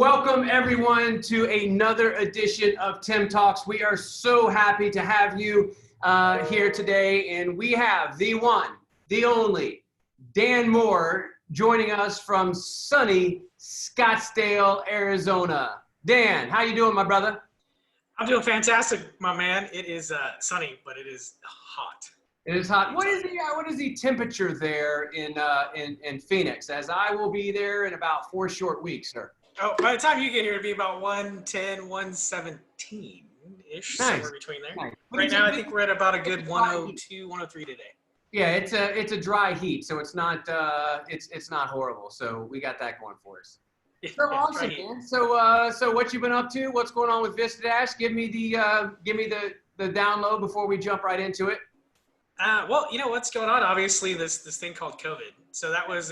Welcome everyone to another edition of Tim Talks. We are so happy to have you here today, and we have the one, the only, Dan Moore joining us from sunny Scottsdale, Arizona. Dan, how you doing, my brother? I'm doing fantastic, my man. It is sunny, but it is hot. It is hot. What is the temperature there in Phoenix? As I will be there in about 4 short weeks, sir. Oh, by the time you get here, it'll be about 110, 117-ish, Nice. Somewhere between there. Nice. Right now, I think we're at about a good 102, 103 today. Yeah, it's a dry heat, so it's not horrible. So we got that going for us. So awesome, man. So what you been up to? What's going on with Vistadash? Give me the download before we jump right into it. Well, you know what's going on. Obviously, this thing called COVID. So that was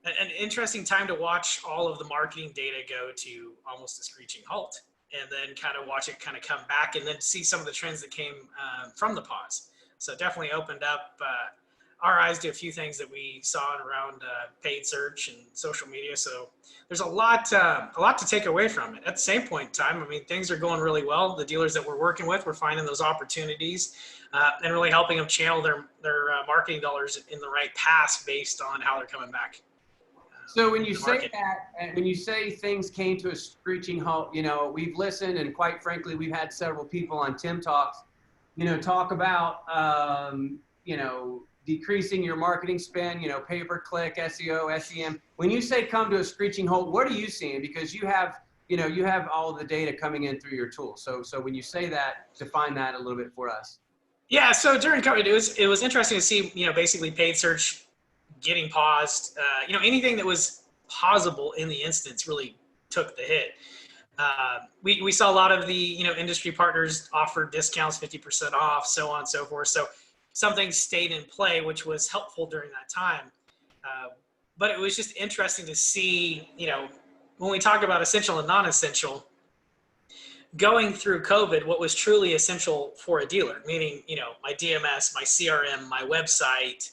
an interesting time to watch all of the marketing data go to almost a screeching halt, and then kind of watch it kind of come back, and then see some of the trends that came from the pause. So it definitely opened up our eyes to a few things that we saw around paid search and social media. So there's a lot to take away from it. At the same point in time, I mean, things are going really well. The dealers that we're working with, we're finding those opportunities and really helping them channel their marketing dollars in the right path based on how they're coming back. So when you say that, and when you say things came to a screeching halt, you know, we've listened, and quite frankly, we've had several people on Tim Talks, you know, talk about, you know, decreasing your marketing spend, you know, pay-per-click, SEO, SEM. When you say come to a screeching halt, what are you seeing? Because you have all the data coming in through your tool. So when you say that, define that a little bit for us. Yeah. So during COVID, it was interesting to see, you know, basically paid search getting paused. You know, anything that was pausable in the instance really took the hit. We saw a lot of the, you know, industry partners offer discounts, 50% off, so on and so forth. So something stayed in play, which was helpful during that time. But it was just interesting to see, you know, when we talk about essential and non-essential, going through COVID, what was truly essential for a dealer, meaning, you know, my DMS, my CRM, my website,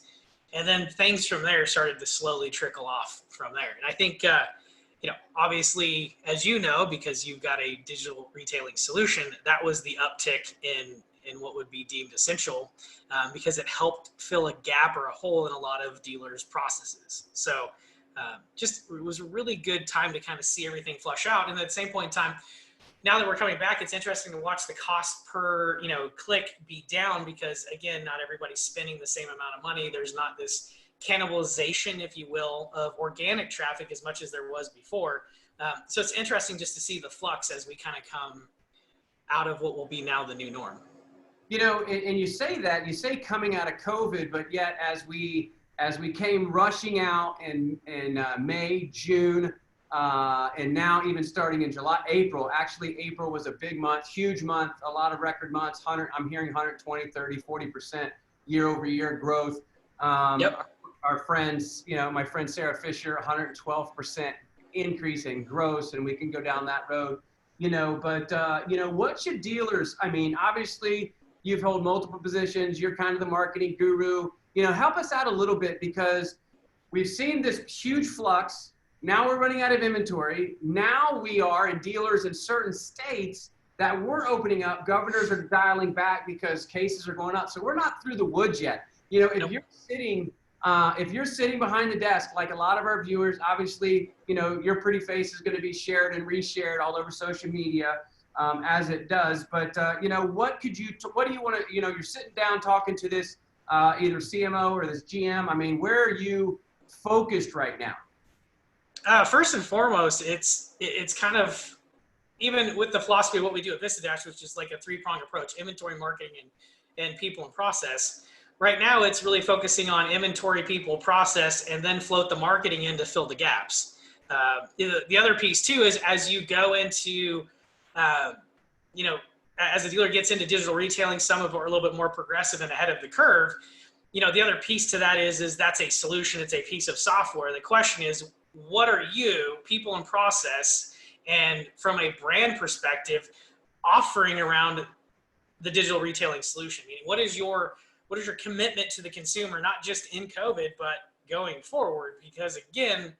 and then things from there started to slowly trickle off from there. And I think, you know, obviously, as you know, because you've got a digital retailing solution, that was the uptick in what would be deemed essential, because it helped fill a gap or a hole in a lot of dealers' processes. So just it was a really good time to kind of see everything flush out. And at the same point in time, now that we're coming back, it's interesting to watch the cost per, you know, click be down, because again, not everybody's spending the same amount of money. There's not this cannibalization, if you will, of organic traffic as much as there was before. So it's interesting just to see the flux as we kind of come out of what will be now the new norm. You know, and you say coming out of COVID, but yet as we came rushing out in May, June, and now even starting in July, April. Actually, April was a big month, huge month, a lot of record months. I'm hearing 120, 30, 40% year-over-year growth. Yep. Our friends, you know, my friend Sarah Fisher, 112% increase in gross, and we can go down that road. You know, but you know, what should dealers? I mean, obviously, you've held multiple positions. You're kind of the marketing guru. You know, help us out a little bit, because we've seen this huge flux. Now we're running out of inventory. Now we are in dealers in certain states that we're opening up. Governors are dialing back because cases are going up. So we're not through the woods yet. You know, if you're sitting behind the desk, like a lot of our viewers, obviously, you know, your pretty face is going to be shared and reshared all over social media as it does. But, you know, what do you want to, you know, you're sitting down talking to this either CMO or this GM. I mean, where are you focused right now? First and foremost, it's kind of, even with the philosophy of what we do at Vistadash, which is like a three-pronged approach: inventory, marketing, and people and process. Right now, it's really focusing on inventory, people, process, and then float the marketing in to fill the gaps. The other piece too is, as you go into, you know, as a dealer gets into digital retailing, some of them are a little bit more progressive and ahead of the curve. You know, the other piece to that is that's a solution. It's a piece of software. The question is, what are you, people and process, and from a brand perspective, offering around the digital retailing solution? Meaning, what is your commitment to the consumer, not just in COVID, but going forward? Because again,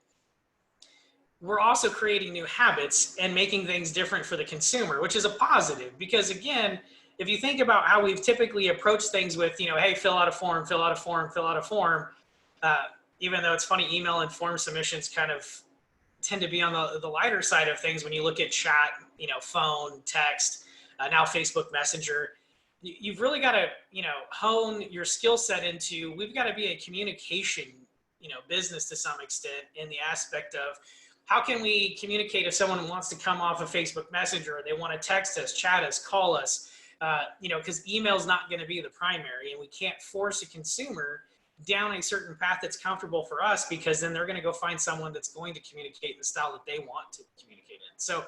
we're also creating new habits and making things different for the consumer, which is a positive. Because again, if you think about how we've typically approached things with, you know, hey, fill out a form, fill out a form, fill out a form, uh, even though it's funny, email and form submissions kind of tend to be on the lighter side of things when you look at chat, you know, phone, text, now Facebook Messenger. You've really got to, you know, hone your skill set into, we've got to be a communication, you know, business to some extent, in the aspect of how can we communicate if someone wants to come off of Facebook Messenger, or they want to text us, chat us, call us, you know, because email is not going to be the primary, and we can't force a consumer down a certain path that's comfortable for us, because then they're going to go find someone that's going to communicate in the style that they want to communicate in. So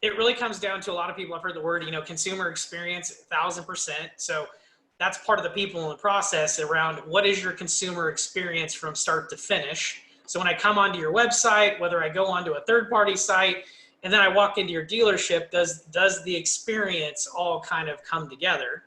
it really comes down to, a lot of people, I've heard the word, you know, consumer experience, 1000%. So that's part of the people in the process around what is your consumer experience from start to finish. So when I come onto your website, whether I go onto a third-party site and then I walk into your dealership, does the experience all kind of come together?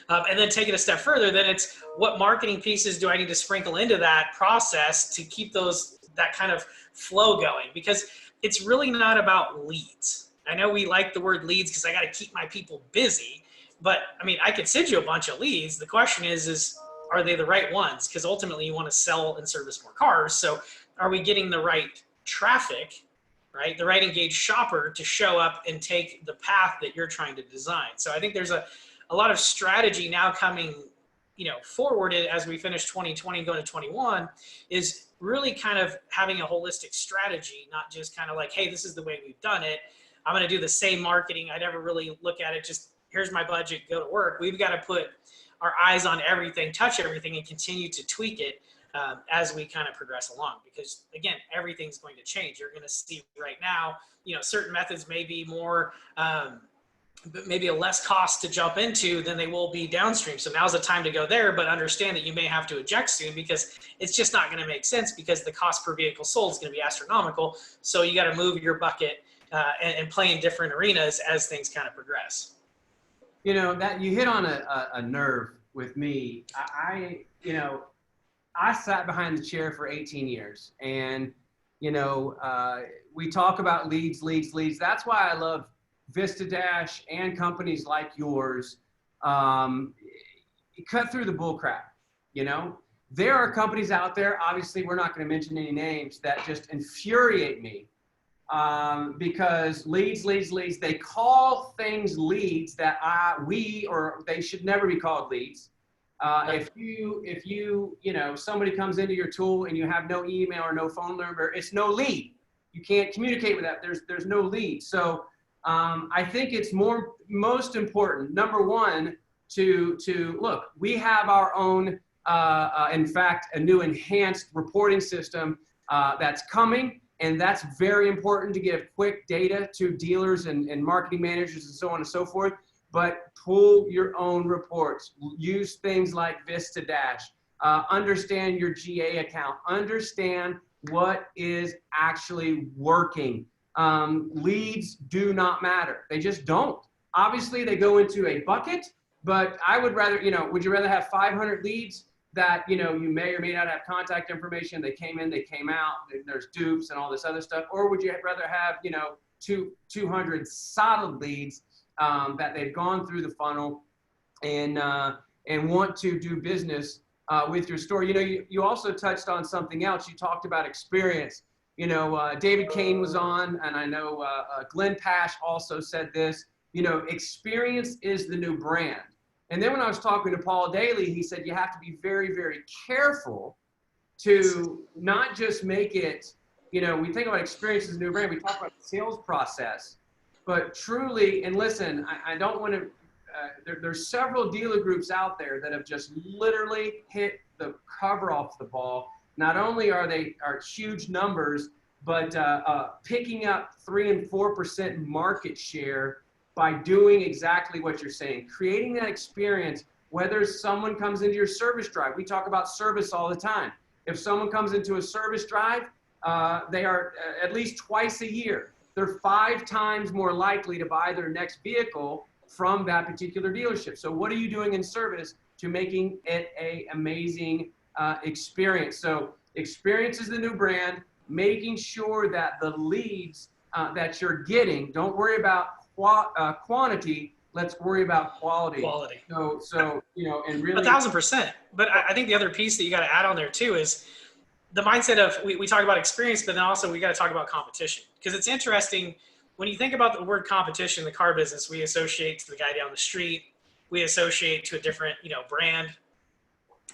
And then take it a step further, then it's what marketing pieces do I need to sprinkle into that process to keep that kind of flow going? Because it's really not about leads. I know we like the word leads because I got to keep my people busy, but I mean, I could send you a bunch of leads. The question is are they the right ones? Because ultimately you want to sell and service more cars. So are we getting the right traffic, right? The right engaged shopper to show up and take the path that you're trying to design. So I think there's a lot of strategy now coming, you know, forwarded as we finish 2020 going to 21, is really kind of having a holistic strategy, not just kind of like, hey, this is the way we've done it. I'm going to do the same marketing. I never really look at it just, here's my budget, go to work. We've got to put our eyes on everything, touch everything, and continue to tweak it as we kind of progress along. Because again, everything's going to change. You're going to see right now, you know, certain methods may be more, maybe a less cost to jump into than they will be downstream. So now's the time to go there, but understand that you may have to eject soon, because it's just not going to make sense, because the cost per vehicle sold is going to be astronomical. So you got to move your bucket and play in different arenas as things kind of progress. You know, that you hit on a nerve with me. You know, I sat behind the chair for 18 years, and, you know, we talk about leads. That's why I love Vistadash and companies like yours. You cut through the bull crap. You know, there are companies out there, obviously we're not going to mention any names, that just infuriate me, because leads, they call things leads that they should never be called leads. If you know, somebody comes into your tool and you have no email or no phone number, it's no lead. You can't communicate with that. There's no lead. So I think it's most important, number one, to look, we have our own, in fact, a new enhanced reporting system that's coming, and that's very important to give quick data to dealers and marketing managers and so on and so forth. But pull your own reports. Use things like Vistadash. Understand your GA account. Understand what is actually working. Leads do not matter. They just don't. Obviously, they go into a bucket, but I would rather, you know, would you rather have 500 leads that, you know, you may or may not have contact information, they came in, they came out, there's dupes and all this other stuff, or would you rather have, you know, 200 solid leads that they've gone through the funnel and want to do business with your store? You know, you also touched on something else. You talked about experience. You know, David Kane was on, and I know Glenn Pash also said this, you know, experience is the new brand. And then when I was talking to Paul Daly, he said you have to be very, very careful to not just make it, you know, we think about experience as a new brand, we talk about the sales process, but truly, and listen, I don't want to, there's several dealer groups out there that have just literally hit the cover off the ball. Not only are huge numbers, but picking up 3 and 4% market share by doing exactly what you're saying, creating that experience. Whether someone comes into your service drive, we talk about service all the time. If someone comes into a service drive, they are at least twice a year. They're 5 times more likely to buy their next vehicle from that particular dealership. So what are you doing in service to making it an amazing experience? So experience is the new brand. making sure that the leads that you're getting, don't worry about quantity, let's worry about quality. Quality. So and really 1,000%. But I think the other piece that you got to add on there too is the mindset of, we talk about experience, but then also we got to talk about competition. Because it's interesting, when you think about the word competition in the car business, we associate to the guy down the street, we associate to a different, brand.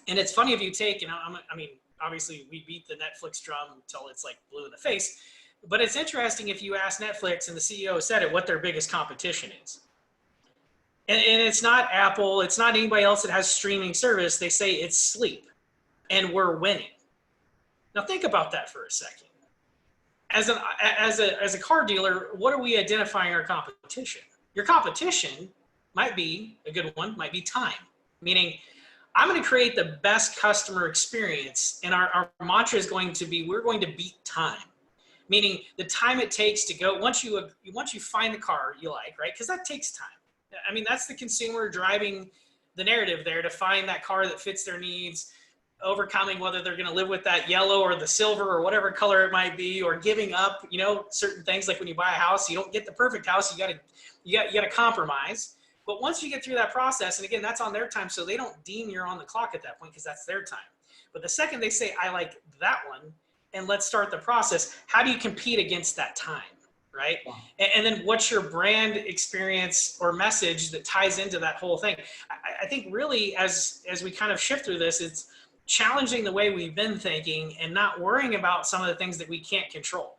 And it's funny if you take, I mean, obviously we beat the Netflix drum until it's like blue in the face. But it's interesting if you ask Netflix, and the CEO said it, what their biggest competition is. And it's not Apple, it's not anybody else that has streaming service. They say it's sleep, and we're winning. Now think about that for a second. As a car dealer, what are we identifying our competition? Your competition might be, a good one, might be time. Meaning, I'm going to create the best customer experience, and our mantra is going to be, we're going to beat time. Meaning the time it takes to go, once you find the car you like, right? Because that takes time. I mean, that's the consumer driving the narrative there to find that car that fits their needs, overcoming whether they're going to live with that yellow or the silver or whatever color it might be, or giving up, certain things. Like when you buy a house, you don't get the perfect house. You got to compromise. But once you get through that process, and again, that's on their time, so they don't deem you're on the clock at that point because that's their time. But the second they say, I like that one, and let's start the process, how do you compete against that time, right? Wow. And then what's your brand experience or message that ties into that whole thing? I think really as we kind of shift through this, it's challenging the way we've been thinking and not worrying about some of the things that we can't control.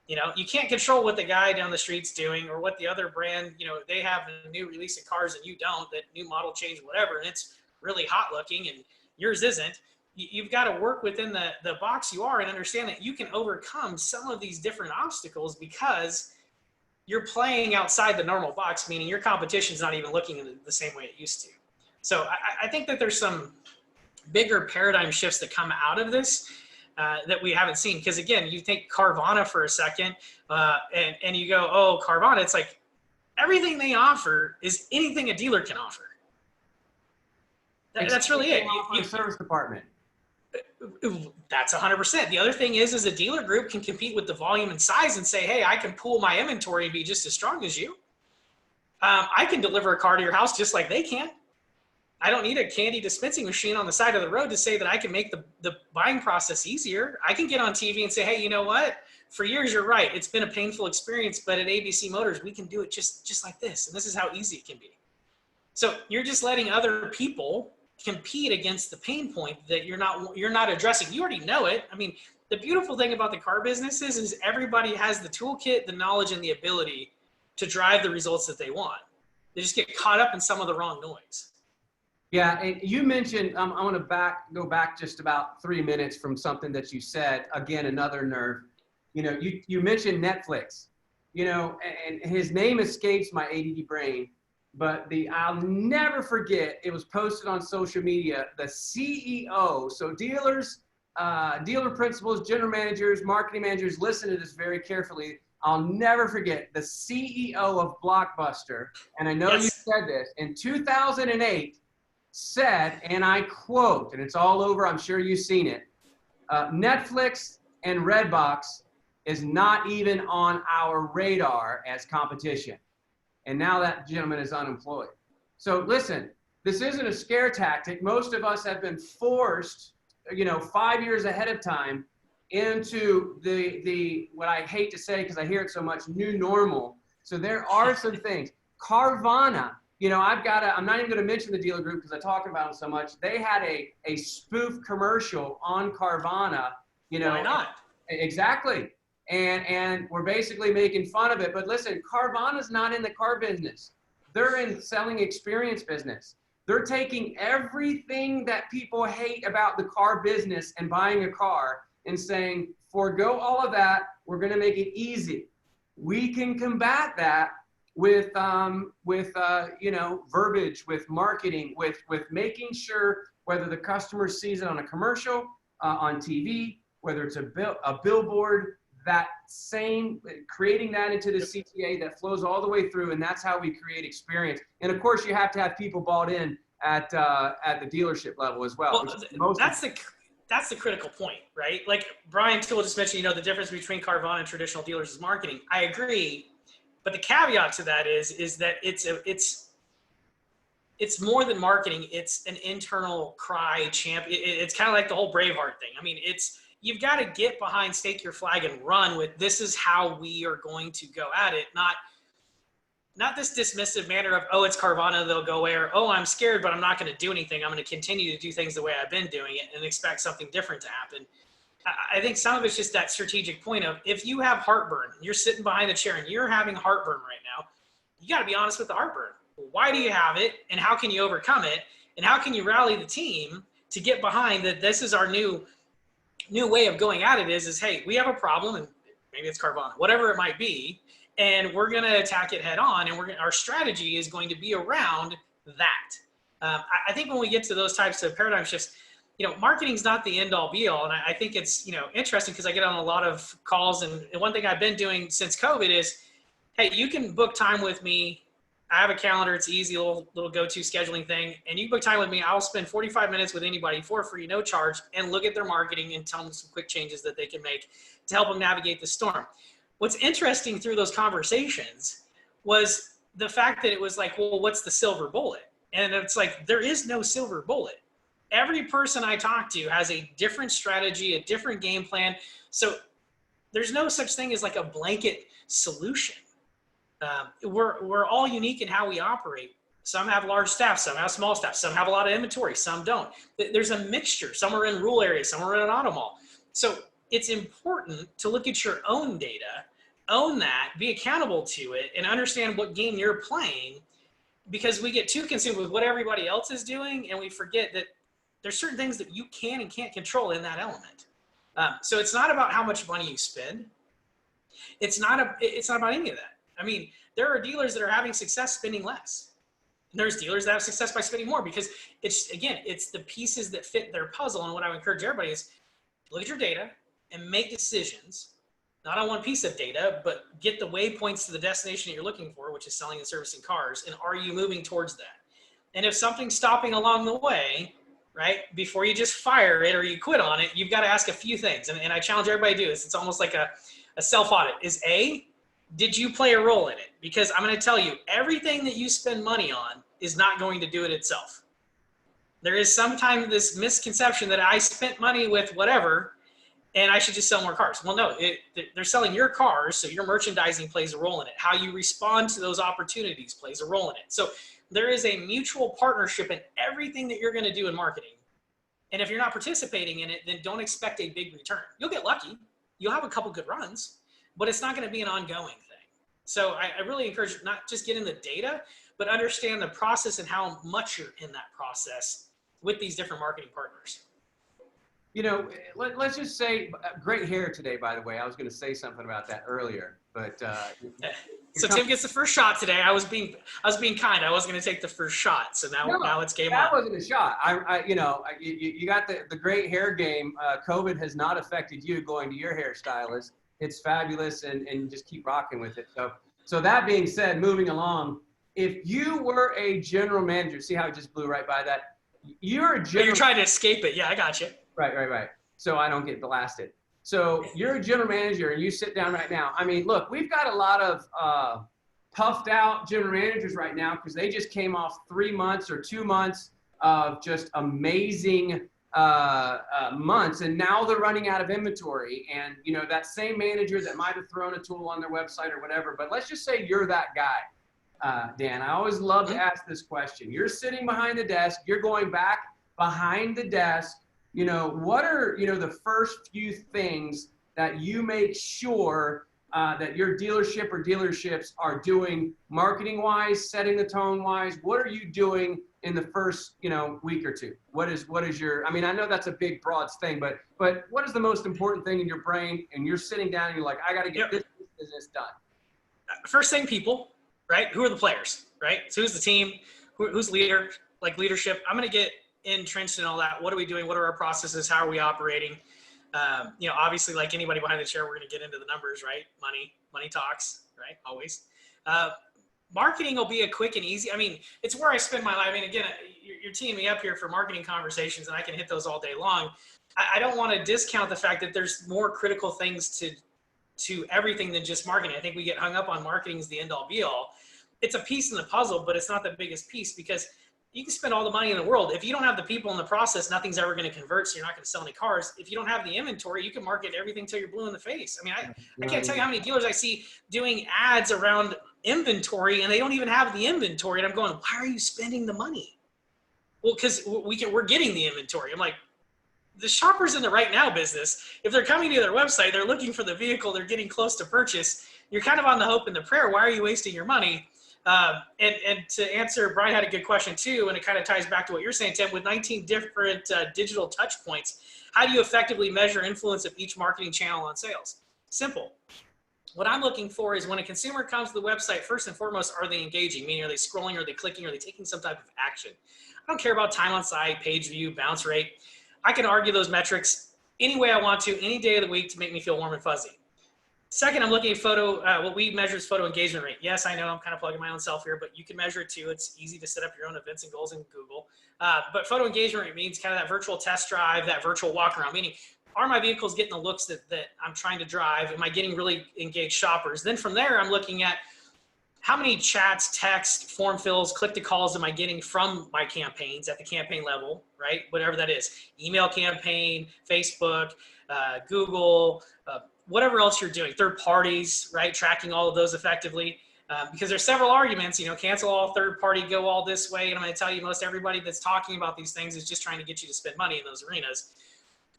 You can't control what the guy down the street's doing, or what the other brand, they have a new release of cars and you don't, that new model change, whatever, and it's really hot looking and yours isn't. You've got to work within the box you are and understand that you can overcome some of these different obstacles because you're playing outside the normal box, meaning your competition's not even looking in the same way it used to. So I think that there's some bigger paradigm shifts that come out of this that we haven't seen. Because again, you take Carvana for a second and you go, oh, Carvana, it's like everything they offer is anything a dealer can offer. That's really it. You service department. That's 100%. The other thing is a dealer group can compete with the volume and size and say, hey, I can pool my inventory and be just as strong as you. I can deliver a car to your house just like they can. I don't need a candy dispensing machine on the side of the road to say that I can make the buying process easier. I can get on TV and say, hey, you know what? For years, you're right. It's been a painful experience, but at ABC Motors, we can do it just like this. And this is how easy it can be. So you're just letting other people compete against the pain point that you're not addressing. You already know it. I mean, the beautiful thing about the car business is everybody has the toolkit, the knowledge, and the ability to drive the results that they want. They just get caught up in some of the wrong noise. Yeah, and you mentioned, I want to go back just about 3 minutes from something that you said. Again, another nerve. You mentioned Netflix, and his name escapes my ADD brain, but I'll never forget, it was posted on social media, the CEO, so dealers, dealer principals, general managers, marketing managers, listen to this very carefully. I'll never forget the CEO of Blockbuster, and I know you said this, in 2008, said, and I quote, and it's all over, I'm sure you've seen it, Netflix and Redbox is not even on our radar as competition. And now that gentleman is unemployed. So listen, this isn't a scare tactic. Most of us have been forced, 5 years ahead of time into the what I hate to say because I hear it so much, new normal. So there are some things. Carvana, I'm not even going to mention the dealer group because I talk about them so much. They had a spoof commercial on Carvana, Why not? Exactly. And we're basically making fun of it. But listen, Carvana's not in the car business. They're in selling experience business. They're taking everything that people hate about the car business and buying a car and saying, forego all of that. We're going to make it easy. We can combat that with verbiage, with marketing, with making sure whether the customer sees it on a commercial, on TV, whether it's a billboard, that same, creating that into the CTA that flows all the way through, and that's how we create experience. And of course, you have to have people bought in at the dealership level as well. Well, that's that's the critical point, right? Like Brian Toole just mentioned, the difference between Carvana and traditional dealers is marketing. I agree, but the caveat to that is that it's more than marketing. It's an internal cry champ. It's kind of like the whole Braveheart thing. I mean, you've got to get behind, stake your flag, and run with, this is how we are going to go at it, not this dismissive manner of, oh, it's Carvana, they'll go away, or, oh, I'm scared, but I'm not going to do anything. I'm going to continue to do things the way I've been doing it and expect something different to happen. I think some of it's just that strategic point of, if you have heartburn, you're sitting behind the chair and you're having heartburn right now, you got to be honest with the heartburn. Why do you have it, and how can you overcome it, and how can you rally the team to get behind that? This is our new way of going at it is, hey, we have a problem, and maybe it's Carvana, whatever it might be, and we're going to attack it head on, and our strategy is going to be around that. I think when we get to those types of paradigm shifts, marketing's not the end all be all. And I think it's, interesting because I get on a lot of calls, and one thing I've been doing since COVID is, hey, you can book time with me. I have a calendar. It's easy, little go-to scheduling thing. And you book time with me. I'll spend 45 minutes with anybody for free, no charge, and look at their marketing and tell them some quick changes that they can make to help them navigate the storm. What's interesting through those conversations was the fact that it was like, well, what's the silver bullet? And it's like, there is no silver bullet. Every person I talk to has a different strategy, a different game plan. So there's no such thing as like a blanket solution. We're all unique in how we operate. Some have large staff, some have small staff, some have a lot of inventory, some don't. There's a mixture. Some are in rural areas, some are in an auto mall. So it's important to look at your own data, own that, be accountable to it, and understand what game you're playing, because we get too consumed with what everybody else is doing, and we forget that there's certain things that you can and can't control in that element. So it's not about how much money you spend. It's not about any of that. I mean, there are dealers that are having success spending less. And there's dealers that have success by spending more, because it's the pieces that fit their puzzle. And what I would encourage everybody is, look at your data and make decisions, not on one piece of data, but get the waypoints to the destination that you're looking for, which is selling and servicing cars. And are you moving towards that? And if something's stopping along the way, right, before you just fire it or you quit on it, you've got to ask a few things. And I challenge everybody to do this. It's almost like a self-audit. Did you play a role in it? Because I'm going to tell you, everything that you spend money on is not going to do it itself. There is sometimes this misconception that I spent money with whatever, and I should just sell more cars. Well, no, they're selling your cars, so your merchandising plays a role in it. How you respond to those opportunities plays a role in it. So there is a mutual partnership in everything that you're going to do in marketing. And if you're not participating in it, then don't expect a big return. You'll get lucky. You'll have a couple good runs, but it's not going to be an ongoing thing. So I really encourage you not just get in the data, but understand the process and how much you're in that process with these different marketing partners. Let's just say, great hair today, by the way. I was going to say something about that earlier, but so Tim gets the first shot today. I was being kind. I wasn't going to take the first shot. So now it's game on. That wasn't a shot. You got the great hair game. COVID has not affected you going to your hairstylist. It's fabulous, and just keep rocking with it. So that being said, moving along, if you were a general manager, see how it just blew right by that? You're trying to escape it. Yeah, I got you. Right. So I don't get blasted. So you're a general manager and you sit down right now. I mean, look, we've got a lot of puffed out general managers right now because they just came off 3 months or 2 months of just amazing months, and now they're running out of inventory. And that same manager that might have thrown a tool on their website or whatever, but let's just say you're that guy, Dan. I always love to ask this question. You're sitting behind the desk, you're going back behind the desk. What are the first few things that you make sure that your dealership or dealerships are doing marketing wise, setting the tone wise? What are you doing in the first week or two? What is your, I mean, I know that's a big broad thing, but what is the most important thing in your brain? And you're sitting down and you're like, I got to get this business done. First thing, people, right? Who are the players, right? So who's the team? Who's leader? Like leadership. I'm going to get entrenched in all that. What are we doing? What are our processes? How are we operating? Obviously, like anybody behind the chair, we're going to get into the numbers, right? Money talks, right? Always. marketing will be a quick and easy. I mean, it's where I spend my life. I mean, again, you're teeing me up here for marketing conversations, and I can hit those all day long. I don't want to discount the fact that there's more critical things to everything than just marketing. I think we get hung up on marketing as the end all be all. It's a piece in the puzzle, but it's not the biggest piece, because you can spend all the money in the world. If you don't have the people in the process, nothing's ever going to convert, so you're not going to sell any cars. If you don't have the inventory, you can market everything till you're blue in the face. I mean, I can't tell you how many dealers I see doing ads around inventory, and they don't even have the inventory. And I'm going, why are you spending the money? Well, because we're getting the inventory. I'm like, the shopper's in the right now business. If they're coming to their website, they're looking for the vehicle, they're getting close to purchase. You're kind of on the hope and the prayer. Why are you wasting your money? And to answer, Brian had a good question too, and it kind of ties back to what you're saying, Tim. With 19 different digital touch points, how do you effectively measure influence of each marketing channel on sales? Simple. What I'm looking for is when a consumer comes to the website, first and foremost, are they engaging? Meaning, are they scrolling, are they clicking, are they taking some type of action? I don't care about time on site, page view, bounce rate. I can argue those metrics any way I want to, any day of the week, to make me feel warm and fuzzy. Second, I'm looking at photo, what we measure is photo engagement rate. Yes, I know I'm kind of plugging my own self here, but you can measure it too. It's easy to set up your own events and goals in Google. But photo engagement rate means kind of that virtual test drive, that virtual walk around, meaning, are my vehicles getting the looks that I'm trying to drive? Am I getting really engaged shoppers? Then from there, I'm looking at how many chats, text, form fills, click to calls am I getting from my campaigns at the campaign level, right? Whatever that is, email campaign, Facebook, Google, whatever else you're doing, third parties, right? Tracking all of those effectively. Because there's several arguments, cancel all third party, go all this way. And I'm going to tell you, most everybody that's talking about these things is just trying to get you to spend money in those arenas.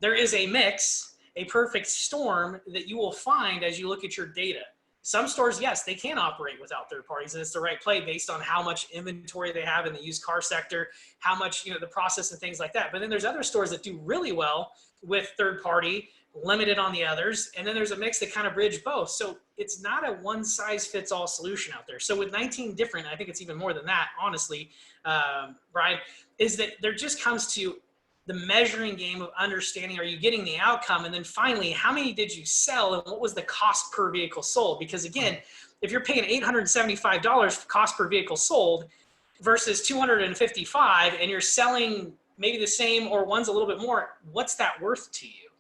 There is a mix, a perfect storm that you will find as you look at your data. Some stores, yes, they can operate without third parties, and it's the right play based on how much inventory they have in the used car sector, how much, the process and things like that. But then there's other stores that do really well with third party, limited on the others, and then there's a mix that kind of bridge both. So it's not a one size fits all solution out there. So with 19 different, I think it's even more than that, honestly, Brian, is that there just comes to the measuring game of understanding, are you getting the outcome? And then finally, how many did you sell and what was the cost per vehicle sold? Because again, if you're paying $875 for cost per vehicle sold versus $255 and you're selling maybe the same or one's a little bit more, what's that worth to you?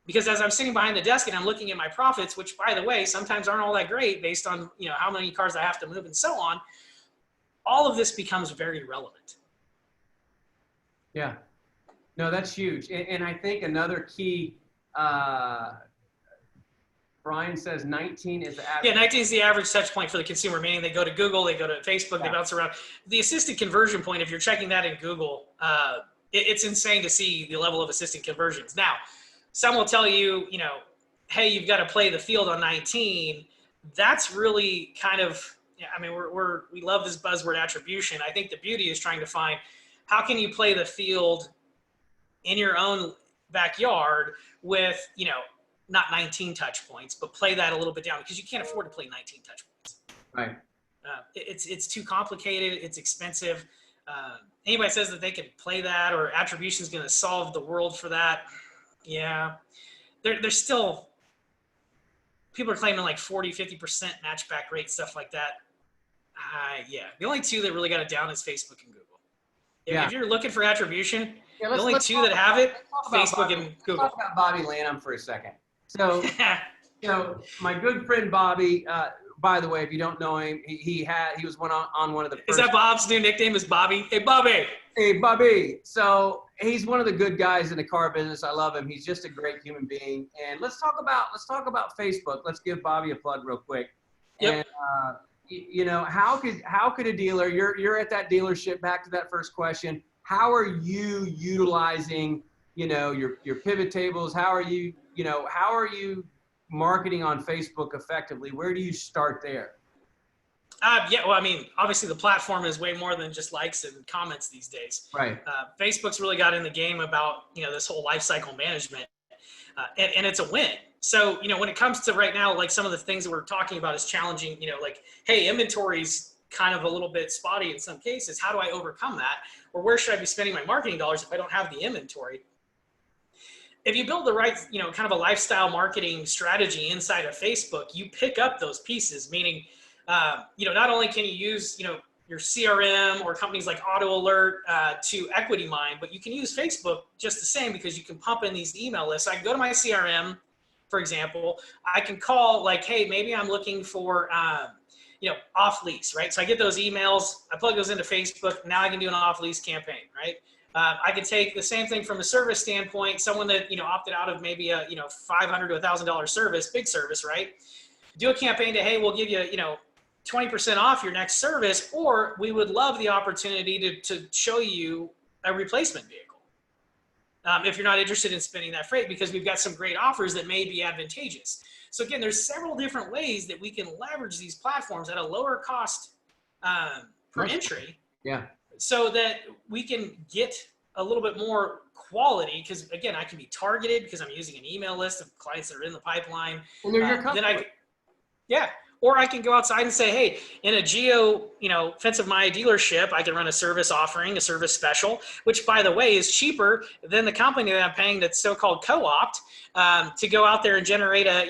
Because as I'm sitting behind the desk and I'm looking at my profits, which by the way, sometimes aren't all that great based on how many cars I have to move and so on, all of this becomes very relevant. Yeah. No, that's huge. And I think another key, Brian says 19 is the average. Yeah, 19 is the average touch point for the consumer, meaning they go to Google, they go to Facebook, They bounce around. The assisted conversion point, if you're checking that in Google, it's insane to see the level of assisted conversions. Now, some will tell you, hey, you've got to play the field on 19. That's really kind of, we love this buzzword attribution. I think the beauty is trying to find how can you play the field in your own backyard with, not 19 touch points, but play that a little bit down because you can't afford to play 19 touch points. Right. It's too complicated. It's expensive. Anybody says that they can play that or attribution is going to solve the world for that. Yeah. There's still, people are claiming like 40, 50% matchback rate, stuff like that. Yeah. The only two that really got it down is Facebook and Google. If you're looking for attribution, the only two that have it, Facebook and Google. Let's talk about Bobby Lanham for a second. So, my good friend Bobby, by the way, if you don't know him, he was on one of the first. Is that Bob's new nickname is Bobby? Hey, Bobby. Hey, Bobby. So he's one of the good guys in the car business. I love him. He's just a great human being. And let's talk about Facebook. Let's give Bobby a plug real quick. Yep. And, how could a dealer, you're at that dealership, back to that first question, how are you utilizing, your pivot tables? How are you marketing on Facebook effectively? Where do you start there? Obviously the platform is way more than just likes and comments these days. Right. Facebook's really got in the game about, this whole life cycle management, and it's a win. So, when it comes to right now, like some of the things that we're talking about is challenging, like, hey, inventory's kind of a little bit spotty in some cases. How do I overcome that? Or where should I be spending my marketing dollars if I don't have the inventory? If you build the right, kind of a lifestyle marketing strategy inside of Facebook, you pick up those pieces, meaning Not only can you use, your CRM or companies like Auto Alert to equity mine, but you can use Facebook just the same because you can pump in these email lists. I can go to my CRM, for example. I can call like, hey, maybe I'm looking for, off lease, right? So I get those emails, I plug those into Facebook. Now I can do an off lease campaign, right? I could take the same thing from a service standpoint. Someone that, opted out of maybe a, $500 to $1,000 service, big service, right? Do a campaign to, hey, we'll give you, 20% off your next service, or we would love the opportunity to show you a replacement vehicle. If you're not interested in spending that freight, because we've got some great offers that may be advantageous. So again, there's several different ways that we can leverage these platforms at a lower cost per entry. Yeah. So that we can get a little bit more quality, because again, I can be targeted because I'm using an email list of clients that are in the pipeline. And they're your customer. Or I can go outside and say, hey, in a geo, fence of my dealership, I can run a service offering, a service special, which by the way is cheaper than the company that I'm paying that's so-called co-opt to go out there and generate a,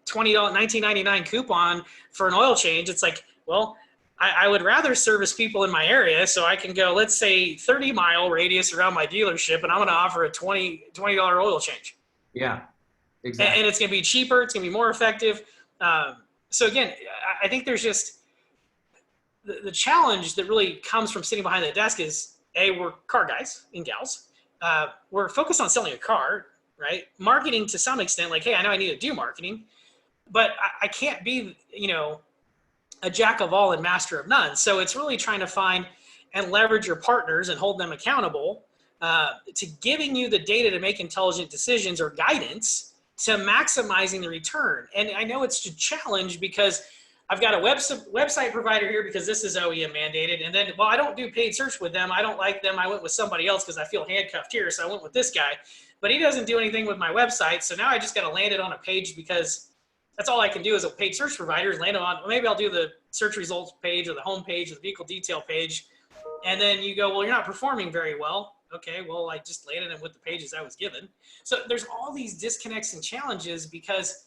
$19.99 coupon for an oil change. It's like, well, I would rather service people in my area, so I can go, let's say 30-mile radius around my dealership, and I'm going to offer a $20 oil change. Yeah, exactly. And it's going to be cheaper. It's going to be more effective. So again, I think there's just the challenge that really comes from sitting behind the desk is, we're car guys and gals. We're focused on selling a car, right? Marketing to some extent, like, hey, I know I need to do marketing, but I can't be, a jack of all and master of none. So it's really trying to find and leverage your partners and hold them accountable to giving you the data to make intelligent decisions or guidance to maximizing the return. And I know it's a challenge because I've got a website provider here because this is OEM mandated. And then, well, I don't do paid search with them. I don't like them. I went with somebody else because I feel handcuffed here. So I went with this guy, but he doesn't do anything with my website. So now I just got to land it on a page because that's all I can do as a paid search provider is land it on, well, maybe I'll do the search results page or the home page or the vehicle detail page. And then you go, well, you're not performing very well. Okay, well, I just landed it with the pages I was given. So there's all these disconnects and challenges because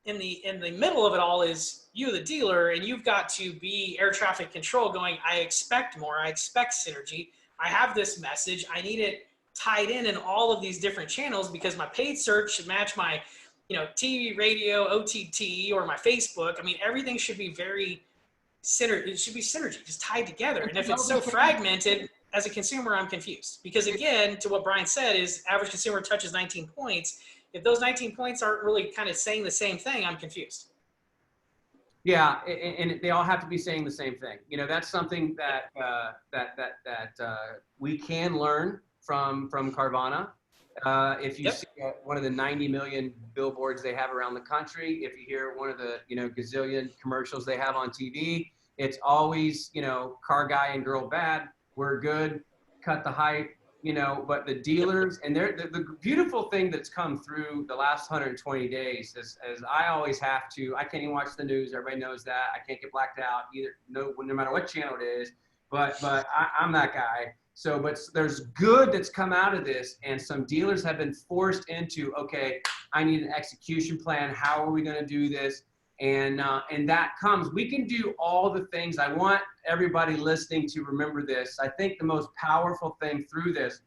in the middle of it all is you, the dealer, and you've got to be air traffic control going, I expect more, I expect synergy. I have this message, I need it tied in all of these different channels because my paid search should match my, TV, radio, OTT, or my Facebook. I mean, everything should be very synergy. It should be synergy, just tied together. And if it's so fragmented, as a consumer, I'm confused because again, to what Brian said is average consumer touches 19 points. If those 19 points aren't really kind of saying the same thing, I'm confused. Yeah, and they all have to be saying the same thing. That's something that we can learn from Carvana. If you see one of the 90 million billboards they have around the country, if you hear one of the gazillion commercials they have on TV, it's always car guy and girl bad. We're good, cut the hype, but the dealers, and the beautiful thing that's come through the last 120 days is, as I always have to, I can't even watch the news, everybody knows that, I can't get blacked out either, no matter what channel it is, but I'm that guy. So, but there's good that's come out of this, and some dealers have been forced into, okay, I need an execution plan, how are we gonna do this? And that comes, we can do all the things. I want everybody listening to remember this. I think the most powerful thing through this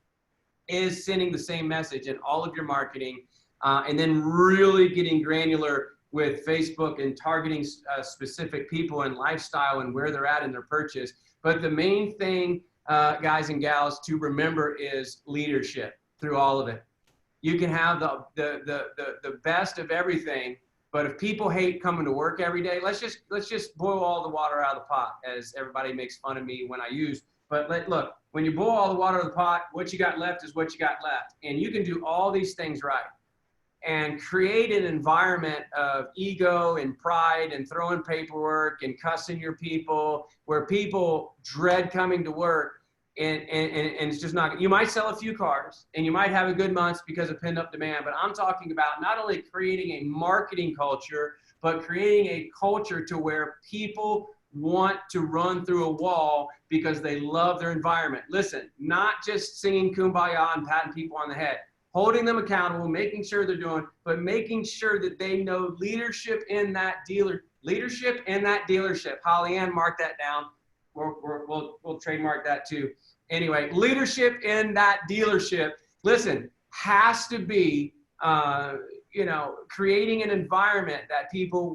is sending the same message in all of your marketing, and then really getting granular with Facebook and targeting specific people and lifestyle and where they're at in their purchase. But the main thing, guys and gals, to remember is leadership through all of it. You can have the best of everything, but if people hate coming to work every day, let's just boil all the water out of the pot, as everybody makes fun of me when I use. But look, when you boil all the water out of the pot, what you got left is what you got left. And you can do all these things right and create an environment of ego and pride and throwing paperwork and cussing your people where people dread coming to work. And it's just not, you might sell a few cars and you might have a good month because of pent up demand, but I'm talking about not only creating a marketing culture, but creating a culture to where people want to run through a wall because they love their environment. Listen, not just singing Kumbaya and patting people on the head. holding them accountable, making sure they're doing, but making sure that they know leadership in that dealership. Holly Ann, mark that down. We'll trademark that too. Anyway, leadership in that dealership, listen, has to be, creating an environment that people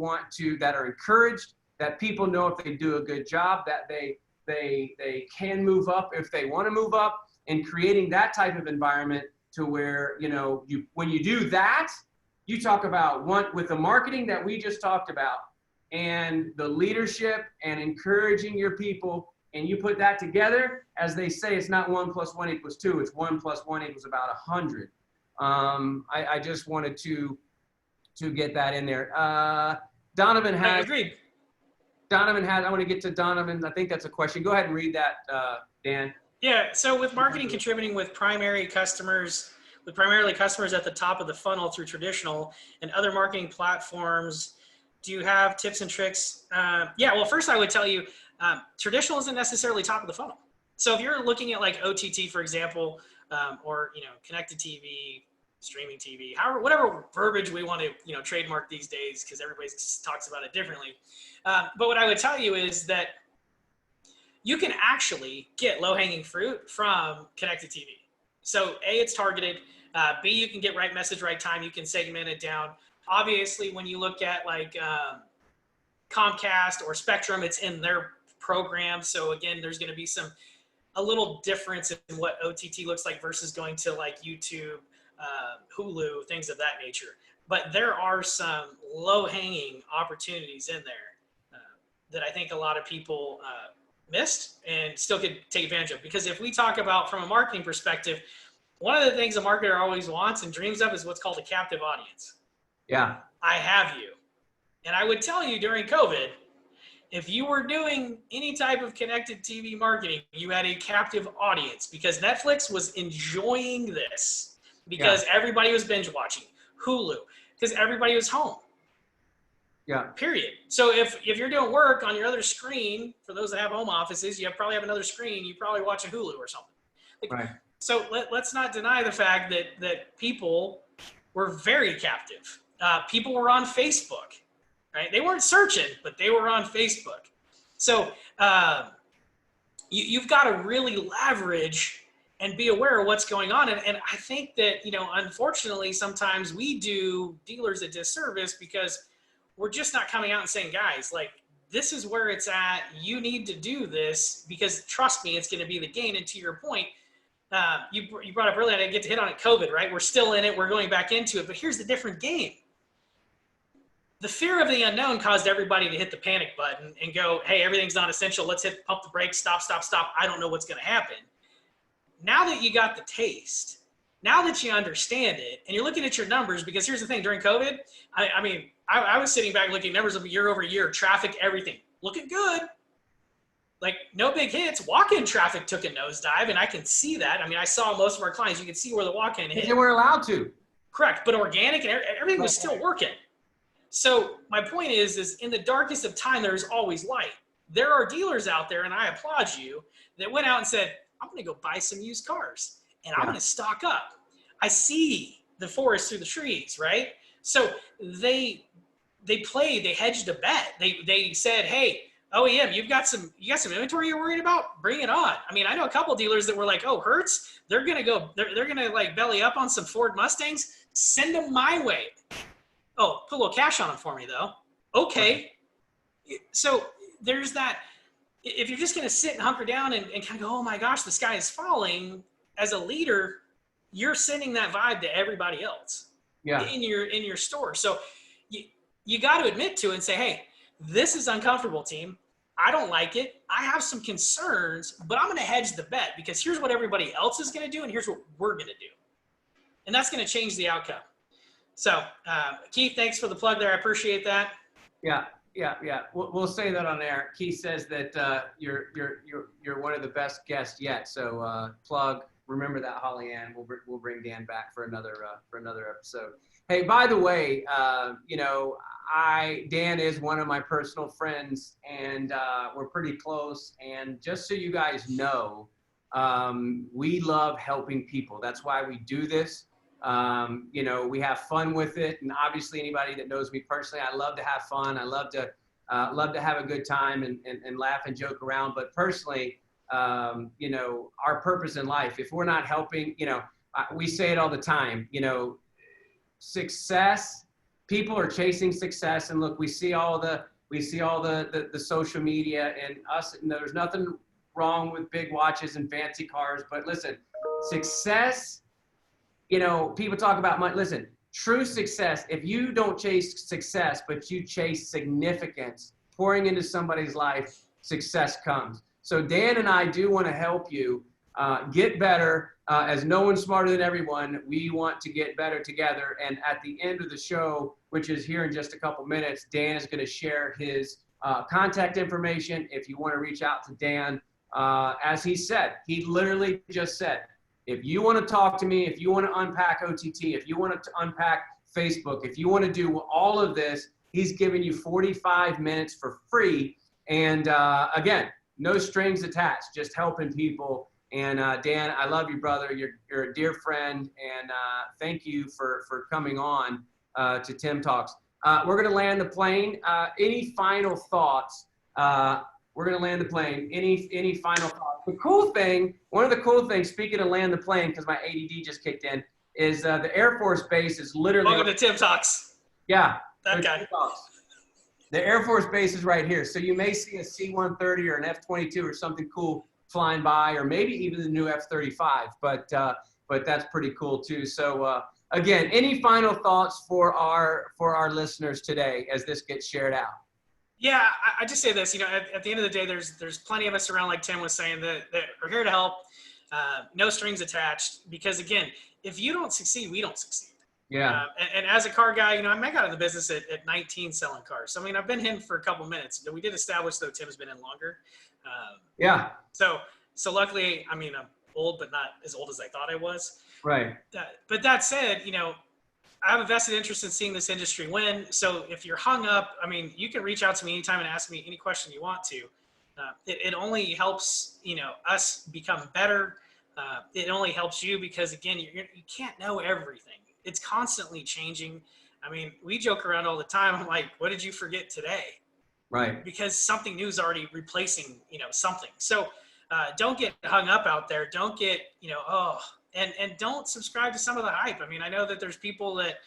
that are encouraged, that people know if they do a good job, that they can move up if they want to move up, and creating that type of environment to where, when you do that, you talk about with the marketing that we just talked about and the leadership and encouraging your people, and you put that together, as they say, it's not 1 + 1 = 2, it's 1 + 1 = about 100. I just wanted to get that in there. Donovan has. I agreed. Donovan has. I want to get to Donovan. I think that's a question. Go ahead and read that, Dan. Yeah. So with marketing contributing with primarily customers at the top of the funnel through traditional and other marketing platforms, do you have tips and tricks? Yeah. Well, first I would tell you, traditional isn't necessarily top of the funnel. So if you're looking at like OTT, for example, or connected TV, streaming TV, whatever verbiage we want to trademark these days, because everybody talks about it differently. But what I would tell you is that you can actually get low-hanging fruit from connected TV. So A, it's targeted. B, you can get right message, right time. You can segment it down. Obviously, when you look at like Comcast or Spectrum, it's in their program. So again, there's going to be a little difference in what OTT looks like versus going to like YouTube, Hulu, things of that nature. But there are some low-hanging opportunities in there that I think a lot of people missed and still could take advantage of. Because if we talk about from a marketing perspective, one of the things a marketer always wants and dreams of is what's called a captive audience. Yeah. I have you. And I would tell you during COVID, if you were doing any type of connected TV marketing, you had a captive audience because Netflix was enjoying this because everybody was binge watching. Hulu, because everybody was home. Yeah. Period. So if you're doing work on your other screen, for those that have home offices, you probably have another screen. You probably watch a Hulu or something. Right. So let's not deny the fact that people were very captive. People were on Facebook, right? They weren't searching, but they were on Facebook. So you've got to really leverage and be aware of what's going on. And I think that, unfortunately, sometimes we do dealers a disservice because we're just not coming out and saying, guys, like, this is where it's at. You need to do this because trust me, it's going to be the gain. And to your point, you brought up earlier, I didn't get to hit on it, COVID, right? We're still in it. We're going back into it. But here's the different game. The fear of the unknown caused everybody to hit the panic button and go, hey, everything's not essential. Let's pump the brakes. Stop. I don't know what's going to happen. Now that you got the taste, now that you understand it, and you're looking at your numbers, because here's the thing, during COVID, I was sitting back looking at numbers of year over year, traffic, everything, looking good. Like, no big hits. Walk-in traffic took a nosedive, and I can see that. I mean, I saw most of our clients. You can see where the walk-in hit. They weren't allowed to. Correct, but organic and everything was still working. So my point is in the darkest of time, there is always light. There are dealers out there, and I applaud you, that went out and said, I'm going to go buy some used cars, and I'm going to stock up. I see the forest through the trees, right? So they hedged a bet. They said, hey, OEM, you got some inventory you're worried about? Bring it on. I mean, I know a couple dealers that were like, oh, Hertz, they're going to like belly up on some Ford Mustangs. Send them my way. Oh, put a little cash on them for me though. Okay. So there's that. If you're just going to sit and hunker down and kind of go, oh my gosh, the sky is falling, as a leader, you're sending that vibe to everybody else in your store. So you got to admit to it and say, hey, this is uncomfortable, team. I don't like it. I have some concerns, but I'm going to hedge the bet because here's what everybody else is going to do and here's what we're going to do. And that's going to change the outcome. So, Keith, thanks for the plug there. I appreciate that. Yeah. We'll say that on air. Keith says that you're one of the best guests yet. So plug. Remember that, Holly Ann. We'll bring Dan back for another episode. Hey, by the way, Dan is one of my personal friends, and we're pretty close. And just so you guys know, we love helping people. That's why we do this. You know, we have fun with it. And obviously anybody that knows me personally, I love to have fun. I love to have a good time and laugh and joke around. But personally, you know, our purpose in life, if we're not helping, you know, we say it all the time, you know, success, people are chasing success. And look, we see all the social media and us, and there's nothing wrong with big watches and fancy cars, but listen, success, you know, people talk about money. Listen, true success, if you don't chase success, but you chase significance, pouring into somebody's life, success comes. So Dan and I do want to help you get better. As no one's smarter than everyone, we want to get better together. And at the end of the show, which is here in just a couple minutes, Dan is going to share his contact information. If you want to reach out to Dan, as he said, he literally just said, if you want to talk to me, if you want to unpack OTT, if you want to unpack Facebook, if you want to do all of this, he's giving you 45 minutes for free. And again, no strings attached, just helping people. And Dan, I love you, brother. You're a dear friend, and thank you for coming on to Tim Talks. We're going to land the plane. Any final thoughts? We're going to land the plane. Any final thoughts? The cool thing, one of the cool things, speaking of land the plane, because my ADD just kicked in, is the Air Force Base is literally. Welcome to Tim Talks. Yeah. That guy. The Air Force Base is right here. So you may see a C-130 or an F-22 or something cool flying by, or maybe even the new F-35, but that's pretty cool too. So again, any final thoughts for our listeners today as this gets shared out? Yeah, I just say this, you know, at the end of the day, there's plenty of us around, like Tim was saying, that are here to help, no strings attached, because again, if you don't succeed, we don't succeed. Yeah. And as a car guy, you know, I got in the business at 19 selling cars. So, I mean, I've been in for a couple minutes. We did establish, though, Tim's been in longer. Yeah. So luckily, I mean, I'm old, but not as old as I thought I was. Right. But that said, you know, I have a vested interest in seeing this industry win. So if you're hung up, I mean, you can reach out to me anytime and ask me any question you want to. It only helps, you know, us become better. It only helps you because, again, you can't know everything. It's constantly changing. I mean, we joke around all the time. I'm like, what did you forget today? Right. Because something new is already replacing, you know, something. So don't get hung up out there. Don't get, you know, and don't subscribe to some of the hype. I mean, I know that there's people that,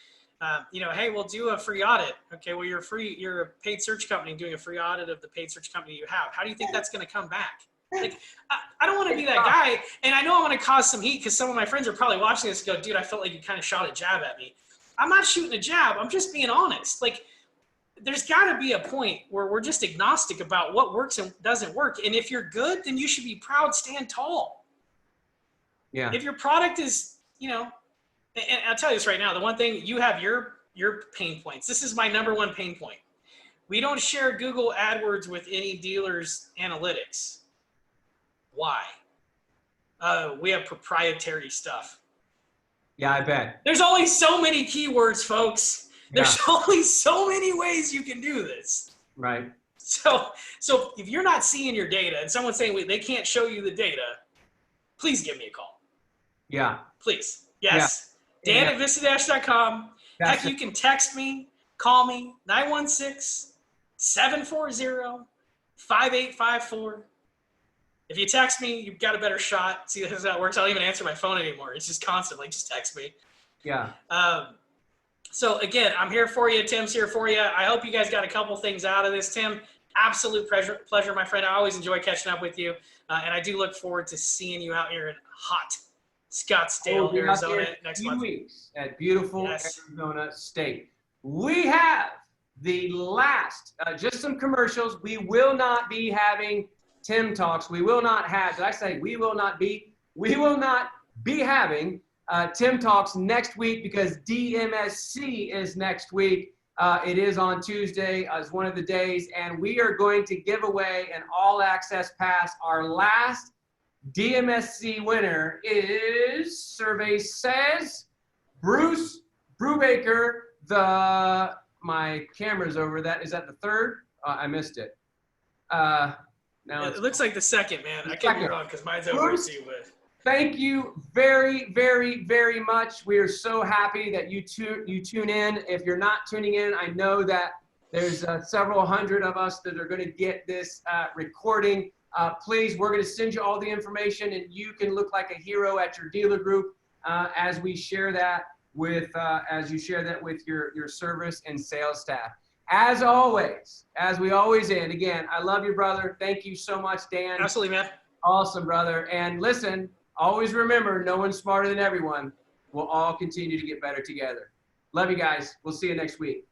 you know, hey, we'll do a free audit. Okay, well, you're a paid search company doing a free audit of the paid search company you have. How do you think that's going to come back? Like, I don't want to be that guy. And I know I'm going to cause some heat because some of my friends are probably watching this and go, dude, I felt like you kind of shot a jab at me. I'm not shooting a jab. I'm just being honest. Like, there's got to be a point where we're just agnostic about what works and doesn't work. And if you're good, then you should be proud, stand tall. Yeah. If your product is, you know, and I'll tell you this right now, the one thing, you have your pain points. This is my number one pain point. We don't share Google AdWords with any dealers' analytics. Why? We have proprietary stuff. Yeah, I bet. There's only so many keywords, folks. There's only so many ways you can do this. Right. So if you're not seeing your data and someone's saying they can't show you the data, please give me a call. Yeah. Please. Yes. Yeah. Dan at Vistadash.com. Heck, you can text me, call me, 916-740-5854. If you text me, you've got a better shot. See, that's how it works. I don't even answer my phone anymore. It's just constantly, just text me. Yeah. So again, I'm here for you. Tim's here for you. I hope you guys got a couple things out of this. Tim, absolute pleasure, my friend. I always enjoy catching up with you. And I do look forward to seeing you out here in hot Scottsdale, Arizona next month. 2 weeks at beautiful Arizona State. We have the last, just some commercials. We will not be having Tim Talks. We will not have, did I say we will not be having Tim Talks next week because DMSC is next week. It is on Tuesday as one of the days, and we are going to give away an all-access pass. Our last DMSC winner is, survey says, Bruce Brubaker. My camera's over that. Is that the third? I missed it. Now it looks like the second, man. I could be wrong because mine's over to you with. Thank you very, very, very much. We are so happy that you tune in. If you're not tuning in, I know that there's several hundred of us that are going to get this recording. Please, we're going to send you all the information, and you can look like a hero at your dealer group as we share that with your service and sales staff. As always, as we always end, again, I love you, brother. Thank you so much, Dan. Absolutely, man. Awesome, brother. And listen, always remember, no one's smarter than everyone. We'll all continue to get better together. Love you guys. We'll see you next week.